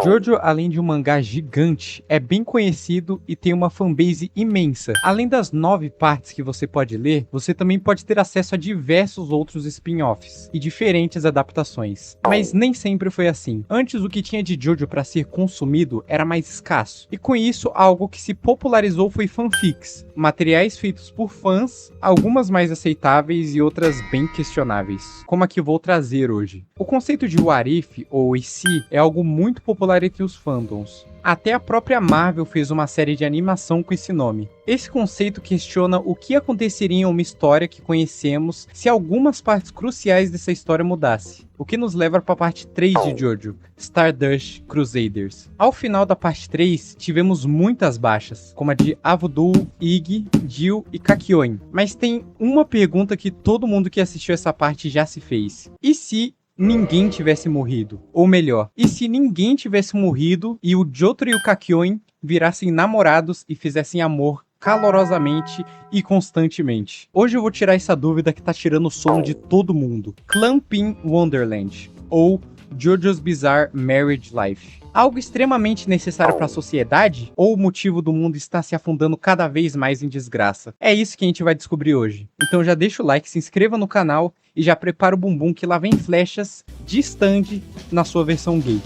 Jojo, além de um mangá gigante, é bem conhecido e tem uma fanbase imensa. Além das 9 partes que você pode ler, você também pode ter acesso a diversos outros spin-offs e diferentes adaptações. Mas nem sempre foi assim. Antes, o que tinha de Jojo para ser consumido era mais escasso. E com isso, algo que se popularizou foi fanfics, materiais feitos por fãs, algumas mais aceitáveis e outras bem questionáveis, como a que vou trazer hoje. O conceito de what if, ou e se, é algo muito popular entre os fandoms. Até a própria Marvel fez uma série de animação com esse nome. Esse conceito questiona o que aconteceria em uma história que conhecemos se algumas partes cruciais dessa história mudasse. O que nos leva para a parte 3 de Jojo, Stardust Crusaders. Ao final da parte 3, tivemos muitas baixas, como a de Avudu, Iggy, Jill e Kakyoin. Mas tem uma pergunta que todo mundo que assistiu essa parte já se fez. E se ninguém tivesse morrido? Ou melhor, e se ninguém tivesse morrido e o Jotaro e o Kakyoin virassem namorados e fizessem amor calorosamente e constantemente? Hoje eu vou tirar essa dúvida que tá tirando o sono de todo mundo. Clampin Wonderland, ou Jojo's Bizarre Marriage Life. Algo extremamente necessário para a sociedade? Ou o motivo do mundo estar se afundando cada vez mais em desgraça? É isso que a gente vai descobrir hoje. Então já deixa o like, se inscreva no canal e já prepara o bumbum que lá vem flechas de stand na sua versão gay.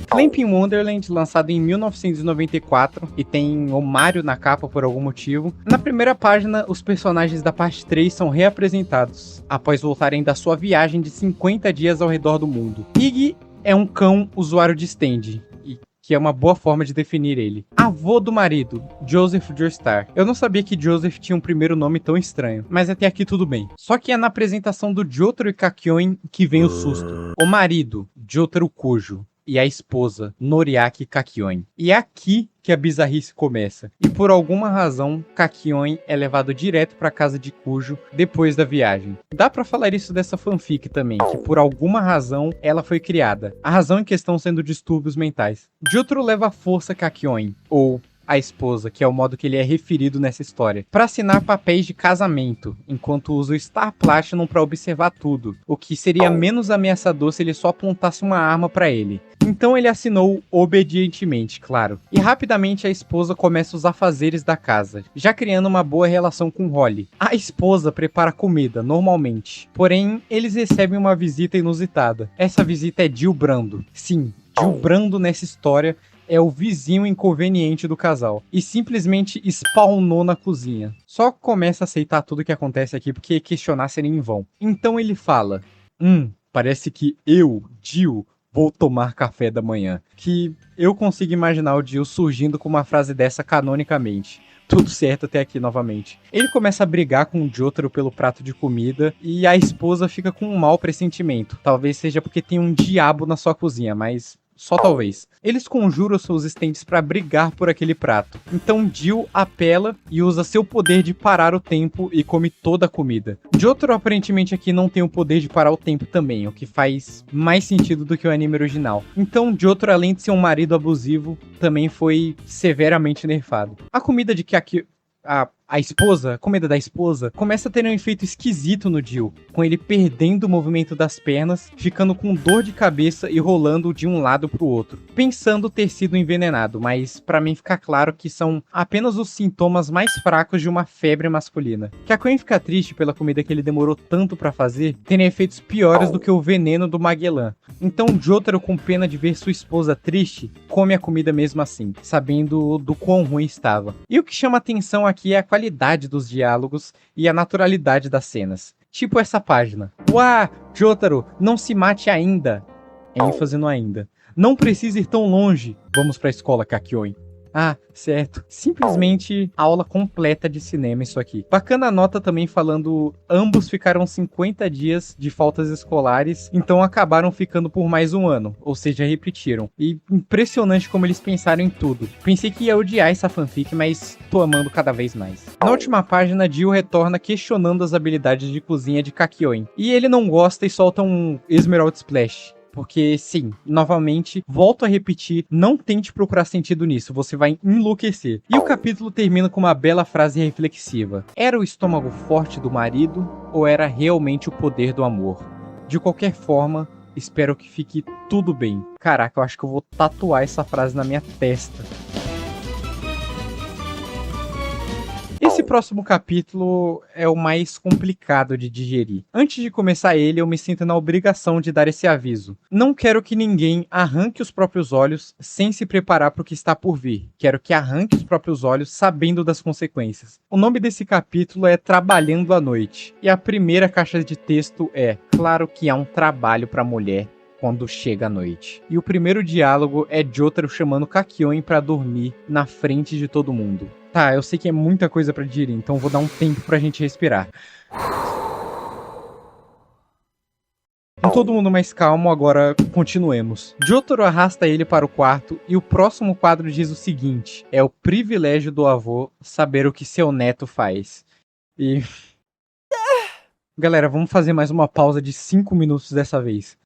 Clampin Wonderland, lançado em 1994, e tem o Mario na capa por algum motivo. Na primeira página, os personagens da parte 3 são reapresentados, após voltarem da sua viagem de 50 dias ao redor do mundo. Iggy é um cão usuário de stand, que é uma boa forma de definir ele. Avô do marido, Joseph Joestar. Eu não sabia que Joseph tinha um primeiro nome tão estranho, mas até aqui tudo bem. Só que é na apresentação do Jotaro e Kakyoin que vem o susto. O marido, Jotaro Kujo, e a esposa, Noriaki Kakyoin. E é aqui que a bizarrice começa. E por alguma razão, Kakyoin é levado direto para casa de Kujo depois da viagem. Dá pra falar isso dessa fanfic também, que por alguma razão ela foi criada. A razão em questão sendo distúrbios mentais. Jotaro leva à força Kakyoin, ou a esposa, que é o modo que ele é referido nessa história, para assinar papéis de casamento, enquanto usa o Star Platinum para observar tudo, o que seria menos ameaçador se ele só apontasse uma arma para ele. Então ele assinou obedientemente, claro. E rapidamente a esposa começa os afazeres da casa, já criando uma boa relação com Holly. A esposa prepara comida, normalmente. Porém, eles recebem uma visita inusitada. Essa visita é Jill Brando. Sim, Jill Brando nessa história é o vizinho inconveniente do casal. E simplesmente spawnou na cozinha. Só começa a aceitar tudo que acontece aqui porque questionar seria em vão. Então ele fala: parece que eu, Jill, vou tomar café da manhã. Que eu consigo imaginar o Jill surgindo com uma frase dessa canonicamente. Tudo certo até aqui novamente. Ele começa a brigar com o Jotaro pelo prato de comida e a esposa fica com um mau pressentimento. Talvez seja porque tem um diabo na sua cozinha, mas só talvez. Eles conjuram seus stands para brigar por aquele prato. Então Jill apela e usa seu poder de parar o tempo e come toda a comida. Jotaro aparentemente aqui não tem o poder de parar o tempo também, o que faz mais sentido do que o anime original. Então Jotaro, além de ser um marido abusivo, também foi severamente nerfado. A comida de Kakyoin... A comida da esposa, começa a ter um efeito esquisito no Jill, com ele perdendo o movimento das pernas, ficando com dor de cabeça e rolando de um lado pro outro, pensando ter sido envenenado, mas pra mim fica claro que são apenas os sintomas mais fracos de uma febre masculina. Kakyoin fica triste pela comida que ele demorou tanto pra fazer, terem efeitos piores do que o veneno do Magellan. Então Jotaro, com pena de ver sua esposa triste, come a comida mesmo assim, sabendo do quão ruim estava. E o que chama atenção aqui é a qualidade dos diálogos e a naturalidade das cenas. Tipo essa página. Uau, Jotaro, não se mate ainda. ênfase no ainda. Não precisa ir tão longe. Vamos pra escola, Kakyoin. Ah, certo. Simplesmente aula completa de cinema isso aqui. Bacana a nota também falando, ambos ficaram 50 dias de faltas escolares, então acabaram ficando por mais um ano, ou seja, repetiram. E impressionante como eles pensaram em tudo. Pensei que ia odiar essa fanfic, mas tô amando cada vez mais. Na última página, Jill retorna questionando as habilidades de cozinha de Kakyoin. E ele não gosta e solta um Emerald Splash. Porque, sim, novamente, volto a repetir, não tente procurar sentido nisso, você vai enlouquecer. E o capítulo termina com uma bela frase reflexiva. Era o estômago forte do marido ou era realmente o poder do amor? De qualquer forma, Espero que fique tudo bem. Caraca, eu acho que eu vou tatuar essa frase na minha testa. Esse próximo capítulo é o mais complicado de digerir. Antes de começar ele, eu me sinto na obrigação de dar esse aviso. Não quero que ninguém arranque os próprios olhos sem se preparar para o que está por vir. Quero que arranque os próprios olhos sabendo das consequências. O nome desse capítulo é Trabalhando à Noite. E a primeira caixa de texto é: claro que há um trabalho para a mulher quando chega a noite. E o primeiro diálogo é Jotaro chamando Kakyoin para dormir na frente de todo mundo. Tá, eu sei que é muita coisa pra digerir, então vou dar um tempo pra gente respirar. Com todo mundo mais calmo, agora continuemos. Jotaro arrasta ele para o quarto e o próximo quadro diz o seguinte: é o privilégio do avô saber o que seu neto faz. E... galera, vamos fazer mais uma pausa de 5 minutos dessa vez.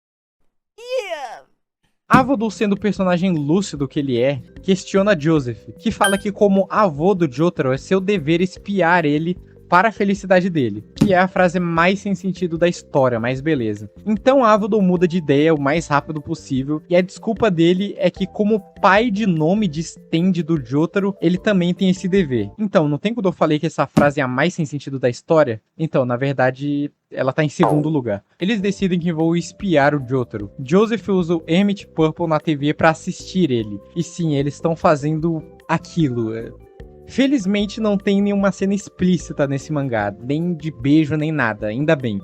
Avodo, sendo o personagem lúcido que ele é, questiona Joseph, que fala que como avô do Jotaro é seu dever espiar ele para a felicidade dele, que é a frase mais sem sentido da história, mas beleza. Então Avodo muda de ideia o mais rápido possível, e a desculpa dele é que como pai de nome de stand do Jotaro, ele também tem esse dever. Então, não tem quando eu falei que essa frase é a mais sem sentido da história? Então, na verdade, ela tá em segundo lugar. Eles decidem que vão espiar o Jotaro. Joseph usa o Hermit Purple na TV pra assistir ele. E sim, eles estão fazendo aquilo. Felizmente não tem nenhuma cena explícita nesse mangá, nem de beijo nem nada, ainda bem.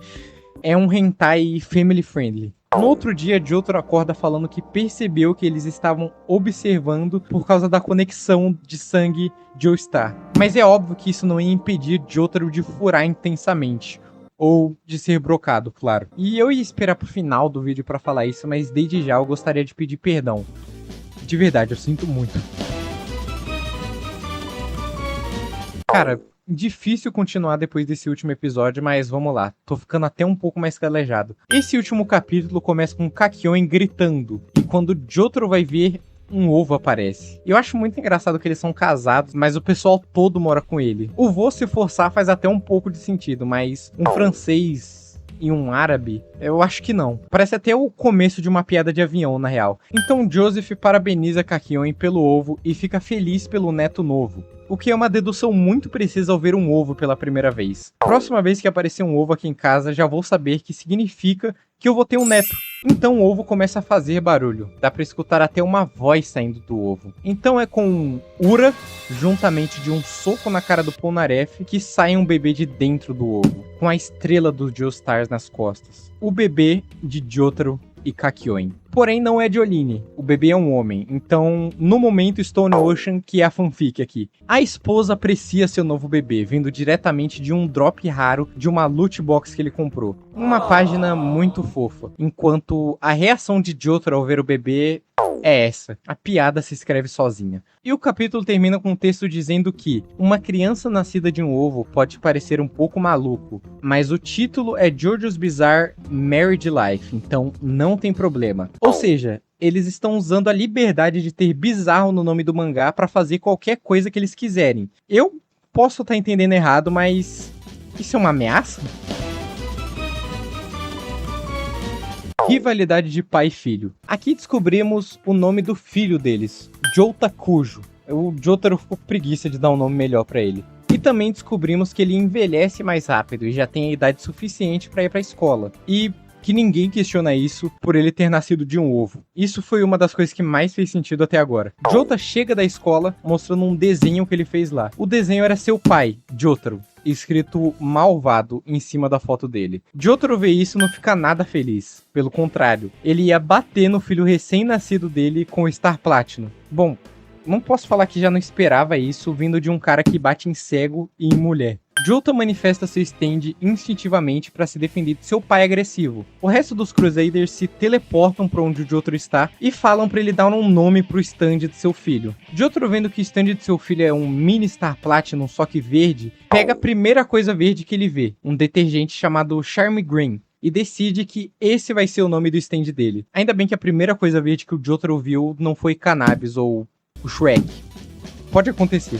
É um hentai family friendly. No outro dia, Jotaro acorda falando que percebeu que eles estavam observando por causa da conexão de sangue Joestar. Mas é óbvio que isso não ia impedir Jotaro de furar intensamente. Ou de ser brocado, claro. E eu ia esperar pro final do vídeo pra falar isso, mas desde já eu gostaria de pedir perdão. De verdade, eu sinto muito. Cara, difícil continuar depois desse último episódio, mas vamos lá. Tô ficando até um pouco mais calejado. Esse último capítulo começa com Kakyoin gritando. E quando Jotaro vai ver, um ovo aparece. Eu acho muito engraçado que eles são casados, mas o pessoal todo mora com ele. O vô se forçar faz até um pouco de sentido, mas um francês e um árabe, eu acho que não. Parece até o começo de uma piada de avião, na real. Então Joseph parabeniza Kakyoin pelo ovo e fica feliz pelo neto novo. O que é uma dedução muito precisa ao ver um ovo pela primeira vez. Próxima vez que aparecer um ovo aqui em casa, já vou saber que significa que eu vou ter um neto. Então o ovo começa a fazer barulho. Dá pra escutar até uma voz saindo do ovo. Então é com Ura, juntamente de um soco na cara do Polnareff, que sai um bebê de dentro do ovo, com a estrela dos Joestars nas costas. O bebê de Jotaro e Kakyoin. Porém, não é de Oline. O bebê é um homem. Então, no momento, Stone Ocean, que é a fanfic aqui. A esposa aprecia seu novo bebê, vindo diretamente de um drop raro de uma loot box que ele comprou. Uma página muito fofa. Enquanto a reação de Jotaro ao ver o bebê é essa. A piada se escreve sozinha. E o capítulo termina com um texto dizendo que uma criança nascida de um ovo pode parecer um pouco maluco, mas o título é JoJo's Bizarre Married Life, então não tem problema. Ou seja, eles estão usando a liberdade de ter bizarro no nome do mangá pra fazer qualquer coisa que eles quiserem. Eu posso estar entendendo errado, mas isso é uma ameaça? Rivalidade de pai e filho. Aqui descobrimos o nome do filho deles, Jotakujo. O Jotaro ficou com preguiça de dar um nome melhor pra ele. E também descobrimos que ele envelhece mais rápido e já tem a idade suficiente pra ir pra escola. E que ninguém questiona isso por ele ter nascido de um ovo. Isso foi uma das coisas que mais fez sentido até agora. Jota chega da escola mostrando um desenho que ele fez lá. O desenho era seu pai, Jotaro, escrito malvado em cima da foto dele. Jotaro vê isso e não fica nada feliz. Pelo contrário, ele ia bater no filho recém-nascido dele com o Star Platinum. Bom, não posso falar que já não esperava isso vindo de um cara que bate em cego e em mulher. Jota manifesta seu stand instintivamente para se defender de seu pai agressivo. O resto dos Crusaders se teleportam para onde o Jotaro está e falam para ele dar um nome pro stand de seu filho. Jotaro, vendo que o stand de seu filho é um mini Star Platinum, só que verde, pega a primeira coisa verde que ele vê, um detergente chamado Charm Green, e decide que esse vai ser o nome do stand dele. Ainda bem que a primeira coisa verde que o Jotaro viu não foi cannabis ou o Shrek. Pode acontecer.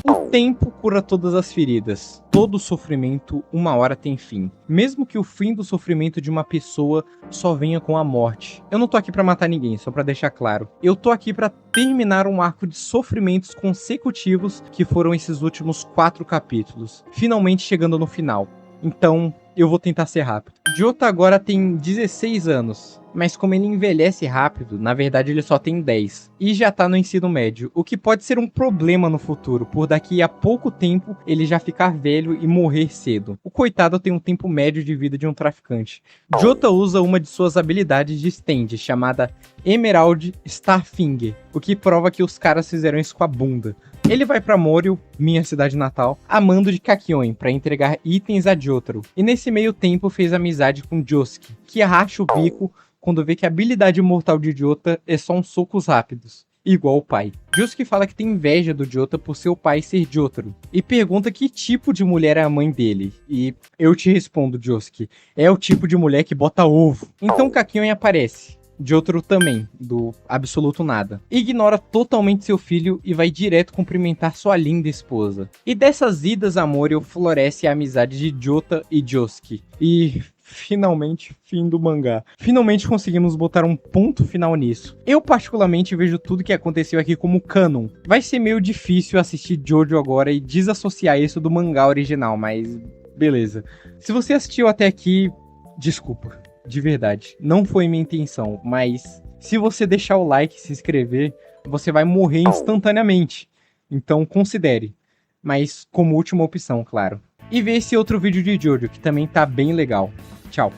O tempo cura todas as feridas. Todo sofrimento, uma hora tem fim. Mesmo que o fim do sofrimento de uma pessoa só venha com a morte. Eu não tô aqui pra matar ninguém, só pra deixar claro. Eu tô aqui pra terminar um arco de sofrimentos consecutivos que foram esses últimos 4 capítulos. Finalmente chegando no final. Então, eu vou tentar ser rápido. Jota agora tem 16 anos. Mas como ele envelhece rápido, na verdade ele só tem 10. E já tá no ensino médio, o que pode ser um problema no futuro, por daqui a pouco tempo ele já ficar velho e morrer cedo. O coitado tem um tempo médio de vida de um traficante. Jota usa uma de suas habilidades de stand, chamada Emerald Starfinger, o que prova que os caras fizeram isso com a bunda. Ele vai pra Morio, minha cidade natal, a mando de Kakyoin para entregar itens a Jotaro. E nesse meio tempo fez amizade com Josuke, que racha o bico quando vê que a habilidade mortal de Jota é só uns socos rápidos, igual o pai. Josuke fala que tem inveja do Jota por seu pai ser Jotaro, e pergunta que tipo de mulher é a mãe dele. E eu te respondo, Josuke, é o tipo de mulher que bota ovo. Então Kakyoin aparece. Jotaro também, do absoluto nada. Ignora totalmente seu filho e vai direto cumprimentar sua linda esposa. E dessas idas a Morio floresce a amizade de Jota e Josuke. E finalmente, fim do mangá. Finalmente conseguimos botar um ponto final nisso. Eu particularmente vejo tudo que aconteceu aqui como canon. Vai ser meio difícil assistir Jojo agora e desassociar isso do mangá original, mas beleza. Se você assistiu até aqui, desculpa. De verdade, não foi minha intenção, mas se você deixar o like e se inscrever, você vai morrer instantaneamente. Então considere, mas como última opção, claro. E vê esse outro vídeo de Jojo, que também tá bem legal. Tchau.